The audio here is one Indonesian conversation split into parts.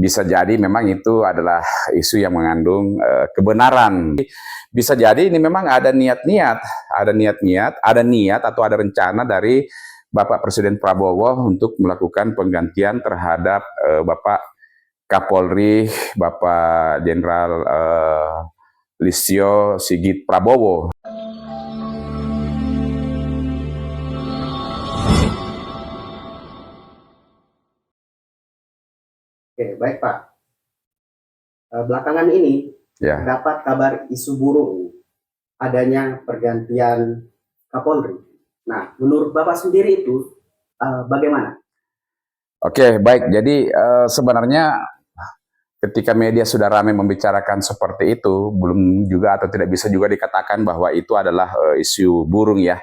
bisa jadi memang itu adalah isu yang mengandung kebenaran. Bisa jadi ini memang ada niat-niat, ada niat atau ada rencana dari Bapak Presiden Prabowo untuk melakukan penggantian terhadap Bapak Kapolri, Bapak Jenderal Listio Sigit Prabowo. Oke, baik Pak. Belakangan ini terdapat kabar isu burung adanya pergantian Kapolri. Nah, menurut Bapak sendiri itu bagaimana? Oke, baik. Jadi sebenarnya ketika media sudah ramai membicarakan seperti itu, belum juga atau tidak bisa juga dikatakan bahwa itu adalah isu burung ya.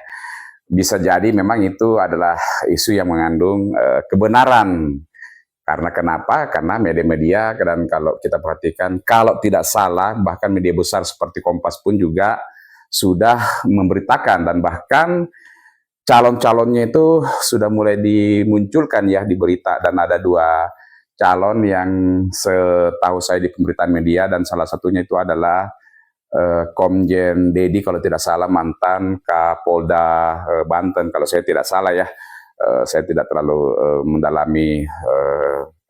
Bisa jadi memang itu adalah isu yang mengandung kebenaran. Karena kenapa? Karena media-media, dan kalau kita perhatikan, kalau tidak salah, bahkan media besar seperti Kompas pun juga sudah memberitakan, dan bahkan calon-calonnya itu sudah mulai dimunculkan ya di berita, dan ada dua calon yang setahu saya di pemberitaan media, dan salah satunya itu adalah Komjen Dedi kalau tidak salah, mantan Kapolda Banten kalau saya tidak salah ya. Saya tidak terlalu mendalami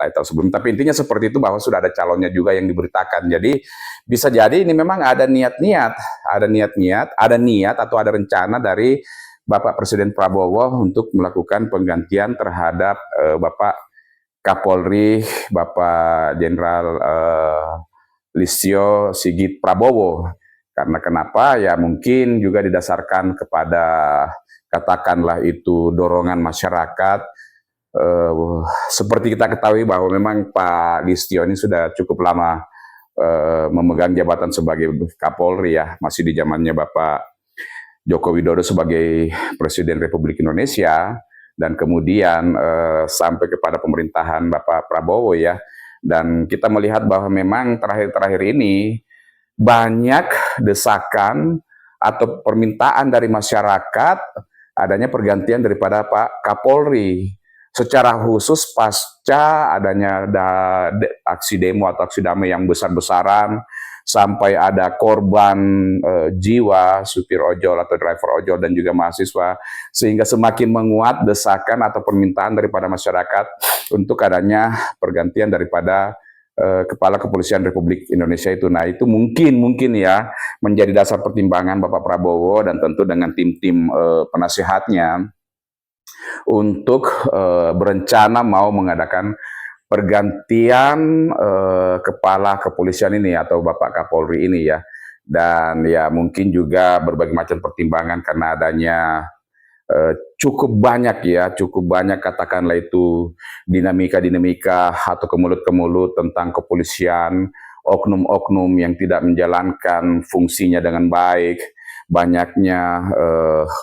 title sebelum, tapi intinya seperti itu, bahwa sudah ada calonnya juga yang diberitakan. Jadi bisa jadi ini memang ada niat-niat, ada niat atau ada rencana dari Bapak Presiden Prabowo untuk melakukan penggantian terhadap Bapak Kapolri, Bapak Jenderal Listio Sigit Prabowo. Karena kenapa? Ya mungkin juga didasarkan kepada, katakanlah itu, dorongan masyarakat. Seperti kita ketahui bahwa memang Pak Listio ini sudah cukup lama memegang jabatan sebagai Kapolri ya, masih di zamannya Bapak Joko Widodo sebagai Presiden Republik Indonesia, dan kemudian sampai kepada pemerintahan Bapak Prabowo ya. Dan kita melihat bahwa memang terakhir-terakhir ini banyak desakan atau permintaan dari masyarakat adanya pergantian daripada Pak Kapolri, secara khusus pasca adanya aksi demo atau aksi damai yang besar-besaran, sampai ada korban jiwa, supir ojol atau driver ojol dan juga mahasiswa, sehingga semakin menguat desakan atau permintaan daripada masyarakat untuk adanya pergantian daripada Kepala Kepolisian Republik Indonesia itu. Nah, itu mungkin ya menjadi dasar pertimbangan Bapak Prabowo dan tentu dengan tim-tim penasihatnya untuk berencana mau mengadakan pergantian Kepala Kepolisian ini atau Bapak Kapolri ini ya. Dan ya mungkin juga berbagai macam pertimbangan karena adanya cukup banyak katakanlah itu dinamika atau ke mulut tentang kepolisian, oknum-oknum yang tidak menjalankan fungsinya dengan baik, banyaknya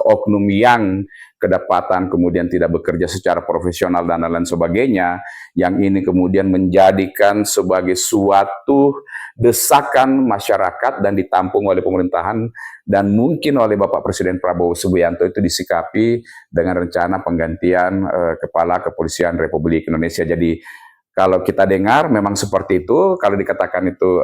oknum yang kedapatan kemudian tidak bekerja secara profesional dan lain sebagainya, yang ini kemudian menjadikan sebagai suatu desakan masyarakat dan ditampung oleh pemerintahan dan mungkin oleh Bapak Presiden Prabowo Subianto itu disikapi dengan rencana penggantian Kepala Kepolisian Republik Indonesia. Jadi kalau kita dengar memang seperti itu, kalau dikatakan itu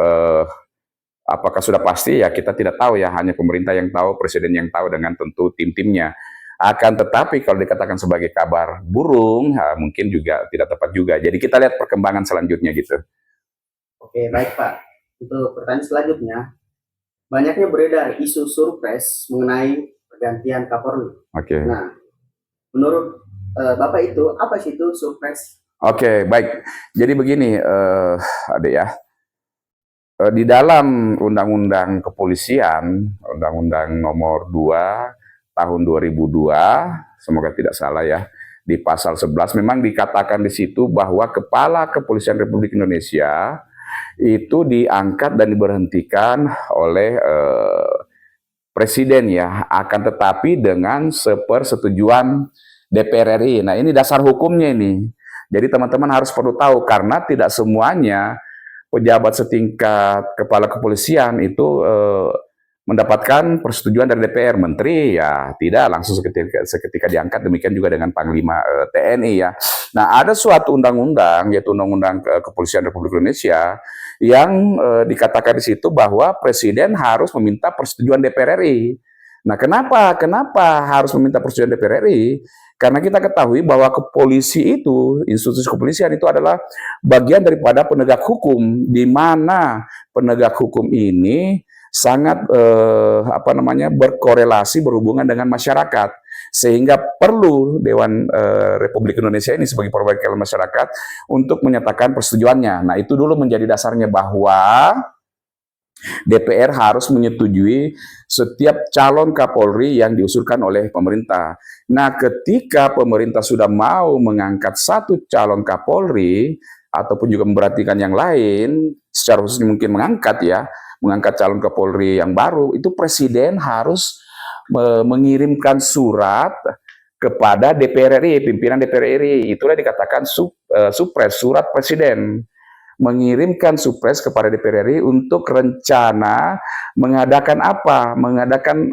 apakah sudah pasti, ya kita tidak tahu ya, hanya pemerintah yang tahu, presiden yang tahu dengan tentu tim-timnya. Akan tetapi kalau dikatakan sebagai kabar burung, mungkin juga tidak tepat juga. Jadi kita lihat perkembangan selanjutnya gitu. Oke, baik Pak. Untuk pertanyaan selanjutnya, banyaknya beredar isu surprise mengenai pergantian Kapolri. Oke. Nah, menurut Bapak itu apa sih itu surprise? Oke, baik. Jadi begini, Ade ya. Di dalam Undang-Undang Kepolisian, Undang-Undang Nomor 2 Tahun 2002, semoga tidak salah ya, di pasal 11 memang dikatakan di situ bahwa Kepala Kepolisian Republik Indonesia itu diangkat dan diberhentikan oleh Presiden ya, akan tetapi dengan sepersetujuan DPR RI. Nah, ini dasar hukumnya ini. Jadi teman-teman harus perlu tahu, karena tidak semuanya pejabat setingkat Kepala Kepolisian itu mendapatkan persetujuan dari DPR. Menteri ya tidak langsung seketika diangkat, demikian juga dengan Panglima TNI ya. Nah, ada suatu undang-undang, yaitu Undang-Undang Kepolisian Republik Indonesia, yang dikatakan di situ bahwa Presiden harus meminta persetujuan DPR RI. Nah, kenapa harus meminta persetujuan DPR RI? Karena kita ketahui bahwa kepolisi itu, institusi kepolisian itu adalah bagian daripada penegak hukum, di mana penegak hukum ini sangat berkorelasi, berhubungan dengan masyarakat, sehingga perlu Dewan Republik Indonesia ini sebagai perwakilan masyarakat untuk menyatakan persetujuannya. Nah, itu dulu menjadi dasarnya bahwa DPR harus menyetujui setiap calon Kapolri yang diusulkan oleh pemerintah. Nah, ketika pemerintah sudah mau mengangkat satu calon Kapolri, ataupun juga memperhatikan yang lain, secara khusus mungkin mengangkat calon Kapolri yang baru, itu Presiden harus mengirimkan surat kepada DPR RI, pimpinan DPR RI. Itulah dikatakan supres, surat Presiden. Mengirimkan supres kepada DPR RI untuk rencana mengadakan apa? Mengadakan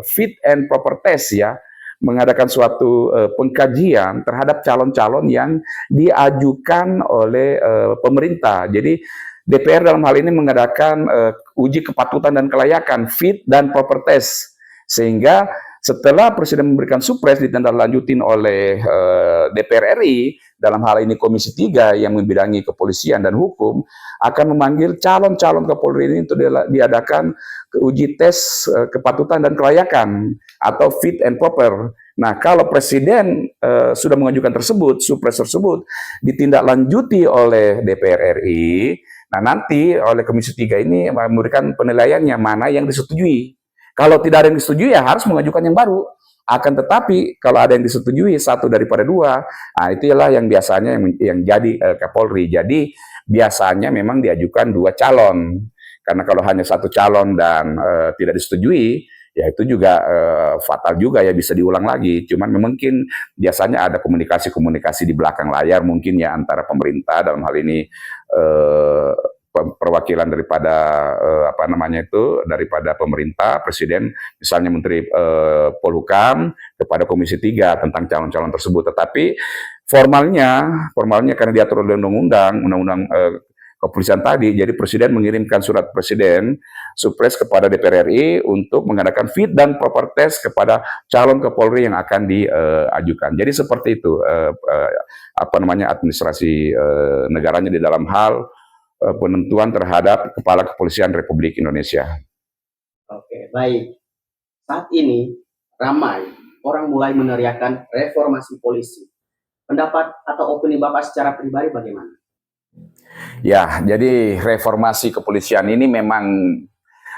fit and proper test ya, mengadakan suatu pengkajian terhadap calon-calon yang diajukan oleh pemerintah. Jadi DPR dalam hal ini mengadakan uji kepatutan dan kelayakan, fit dan proper test, sehingga setelah Presiden memberikan supres ditindaklanjutin oleh DPR RI, dalam hal ini Komisi 3 yang membidangi kepolisian dan hukum, akan memanggil calon-calon Kapolri ini untuk diadakan uji tes kepatutan dan kelayakan atau fit and proper. Nah, kalau Presiden sudah mengajukan supres tersebut ditindaklanjuti oleh DPR RI, nah nanti oleh Komisi 3 ini memberikan penilaiannya mana yang disetujui. Kalau tidak ada yang disetujui ya harus mengajukan yang baru. Akan tetapi kalau ada yang disetujui satu daripada dua, nah itulah yang biasanya yang jadi Kapolri. Jadi biasanya memang diajukan dua calon. Karena kalau hanya satu calon dan tidak disetujui, ya itu juga fatal juga ya, bisa diulang lagi. Cuman mungkin biasanya ada komunikasi-komunikasi di belakang layar mungkin ya antara pemerintah, dalam hal ini perwakilan daripada daripada pemerintah, Presiden, misalnya Menteri Polhukam kepada Komisi 3 tentang calon-calon tersebut. Tetapi formalnya karena diatur oleh undang-undang kepolisian tadi, jadi Presiden mengirimkan surat Presiden supres kepada DPR RI untuk mengadakan fit dan proper test kepada calon Kapolri yang akan diajukan. Jadi seperti itu administrasi negaranya di dalam hal penentuan terhadap Kepala Kepolisian Republik Indonesia. Oke, baik. Saat ini ramai orang mulai meneriakan reformasi polisi. Pendapat atau opini Bapak secara pribadi bagaimana? Ya, jadi reformasi kepolisian ini memang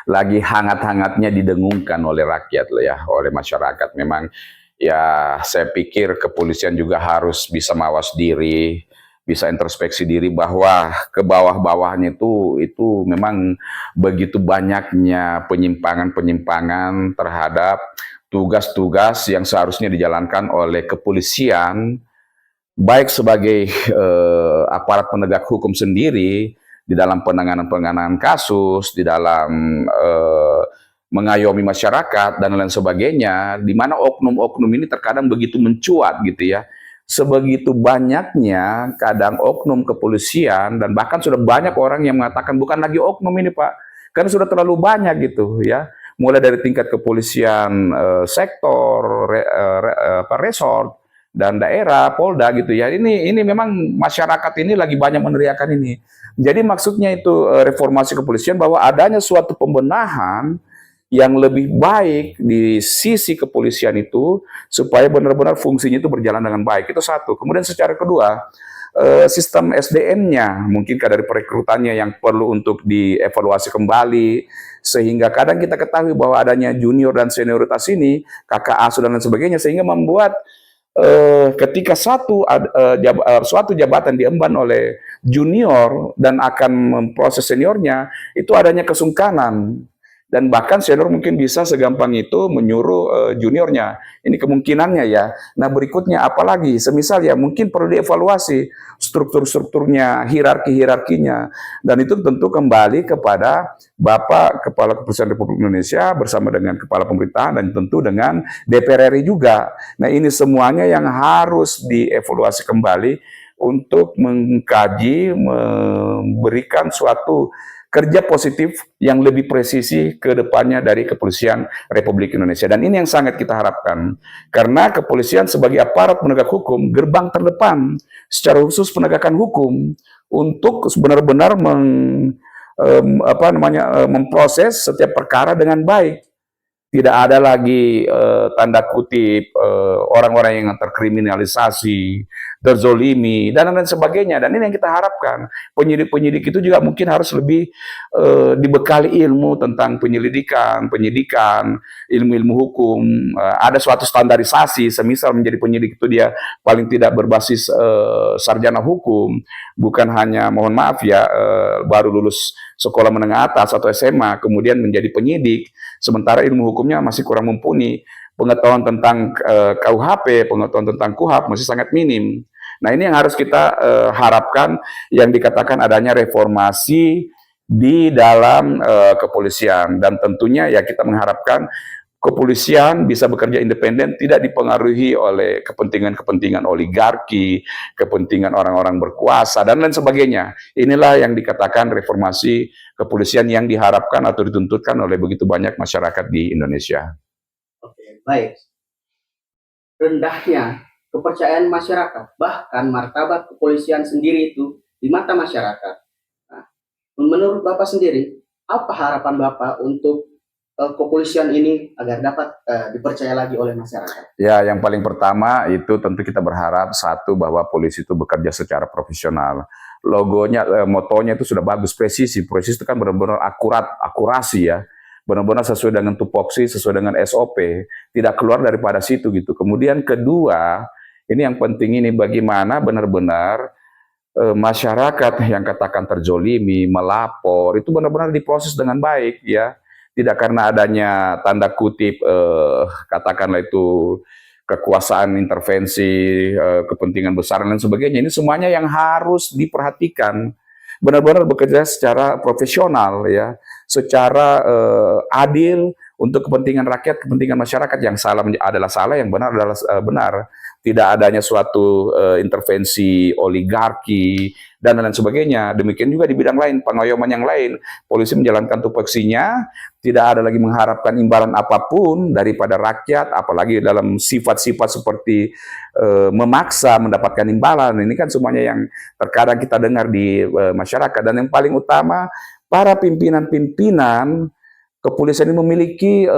lagi hangat-hangatnya didengungkan oleh rakyat loh ya, oleh masyarakat. Memang ya saya pikir kepolisian juga harus bisa mawas diri, bisa introspeksi diri bahwa ke bawah-bawahnya itu memang begitu banyaknya penyimpangan-penyimpangan terhadap tugas-tugas yang seharusnya dijalankan oleh kepolisian, baik sebagai aparat penegak hukum sendiri di dalam penanganan kasus, di dalam mengayomi masyarakat dan lain sebagainya, di mana oknum-oknum ini terkadang begitu mencuat gitu ya. Sebegitu banyaknya kadang oknum kepolisian, dan bahkan sudah banyak orang yang mengatakan bukan lagi oknum ini Pak, karena sudah terlalu banyak gitu ya, mulai dari tingkat kepolisian sektor, resort dan daerah, Polda gitu ya. Ini memang masyarakat ini lagi banyak meneriakan ini. Jadi maksudnya itu reformasi kepolisian, bahwa adanya suatu pembenahan yang lebih baik di sisi kepolisian itu, supaya benar-benar fungsinya itu berjalan dengan baik. Itu satu. Kemudian secara kedua, sistem SDM-nya, mungkin dari perekrutannya yang perlu untuk dievaluasi kembali, sehingga kadang kita ketahui bahwa adanya junior dan senioritas ini, KKA dan lain sebagainya, sehingga membuat ketika suatu jabatan diemban oleh junior dan akan memproses seniornya, itu adanya kesungkanan. Dan bahkan senior mungkin bisa segampang itu menyuruh juniornya. Ini kemungkinannya ya. Nah berikutnya apalagi, semisal ya mungkin perlu dievaluasi struktur-strukturnya, hierarki-hierarkinya. Dan itu tentu kembali kepada Bapak Kepala Kepolisian Republik Indonesia bersama dengan Kepala Pemerintahan dan tentu dengan DPR RI juga. Nah ini semuanya yang harus dievaluasi kembali untuk mengkaji, memberikan suatu kerja positif yang lebih presisi ke depannya dari Kepolisian Republik Indonesia. Dan ini yang sangat kita harapkan. Karena kepolisian sebagai aparat penegak hukum, gerbang terdepan secara khusus penegakan hukum untuk benar-benar memproses setiap perkara dengan baik. Tidak ada lagi tanda kutip orang-orang yang terkriminalisasi, terzolimi, dan lain sebagainya. Dan ini yang kita harapkan. Penyidik-penyidik itu juga mungkin harus lebih dibekali ilmu tentang penyidikan, ilmu-ilmu hukum. Ada suatu standarisasi, semisal menjadi penyidik itu dia paling tidak berbasis sarjana hukum, bukan hanya, mohon maaf ya, baru lulus sekolah menengah atas atau SMA, kemudian menjadi penyidik, sementara ilmu hukumnya masih kurang mumpuni, pengetahuan tentang KUHP, pengetahuan tentang KUHAP masih sangat minim. Nah ini yang harus kita harapkan, yang dikatakan adanya reformasi di dalam kepolisian, dan tentunya ya kita mengharapkan kepolisian bisa bekerja independen, tidak dipengaruhi oleh kepentingan-kepentingan oligarki, kepentingan orang-orang berkuasa, dan lain sebagainya. Inilah yang dikatakan reformasi kepolisian yang diharapkan atau dituntutkan oleh begitu banyak masyarakat di Indonesia. Oke, baik. Rendahnya kepercayaan masyarakat, bahkan martabat kepolisian sendiri itu di mata masyarakat. Nah, menurut Bapak sendiri, apa harapan Bapak untuk kepolisian ini agar dapat dipercaya lagi oleh masyarakat? Ya, yang paling pertama itu tentu kita berharap satu, bahwa polisi itu bekerja secara profesional. Logonya, motonya itu sudah bagus, presisi. Presisi itu kan benar-benar akurat, akurasi ya. Benar-benar sesuai dengan tupoksi, sesuai dengan SOP, tidak keluar daripada situ gitu. Kemudian kedua, ini yang penting ini, bagaimana benar-benar masyarakat yang katakan terzolimi, melapor, itu benar-benar diproses dengan baik ya. Tidak karena adanya tanda kutip katakanlah itu kekuasaan intervensi, kepentingan besar dan sebagainya. Ini semuanya yang harus diperhatikan. Benar-benar bekerja secara profesional ya, secara adil untuk kepentingan rakyat, kepentingan masyarakat. Yang salah adalah salah, yang benar adalah benar. Tidak adanya suatu intervensi oligarki dan lain sebagainya. Demikian juga di bidang lain, pengayoman yang lain. Polisi menjalankan tupoksinya, tidak ada lagi mengharapkan imbalan apapun daripada rakyat, apalagi dalam sifat-sifat seperti memaksa mendapatkan imbalan. Ini kan semuanya yang terkadang kita dengar di masyarakat. Dan yang paling utama, para pimpinan-pimpinan kepolisian ini memiliki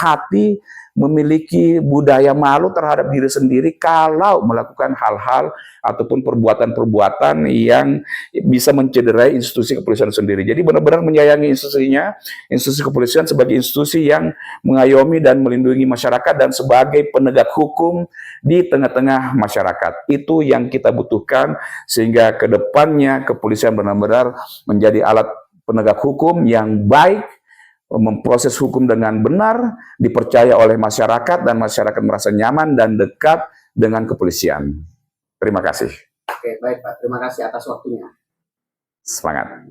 hati, memiliki budaya malu terhadap diri sendiri kalau melakukan hal-hal ataupun perbuatan-perbuatan yang bisa mencederai institusi kepolisian sendiri. Jadi benar-benar menyayangi institusinya, institusi kepolisian sebagai institusi yang mengayomi dan melindungi masyarakat dan sebagai penegak hukum di tengah-tengah masyarakat. Itu yang kita butuhkan sehingga ke depannya kepolisian benar-benar menjadi alat penegak hukum yang baik, memproses hukum dengan benar, dipercaya oleh masyarakat, dan masyarakat merasa nyaman dan dekat dengan kepolisian. Terima kasih. Oke, baik Pak. Terima kasih atas waktunya. Semangat.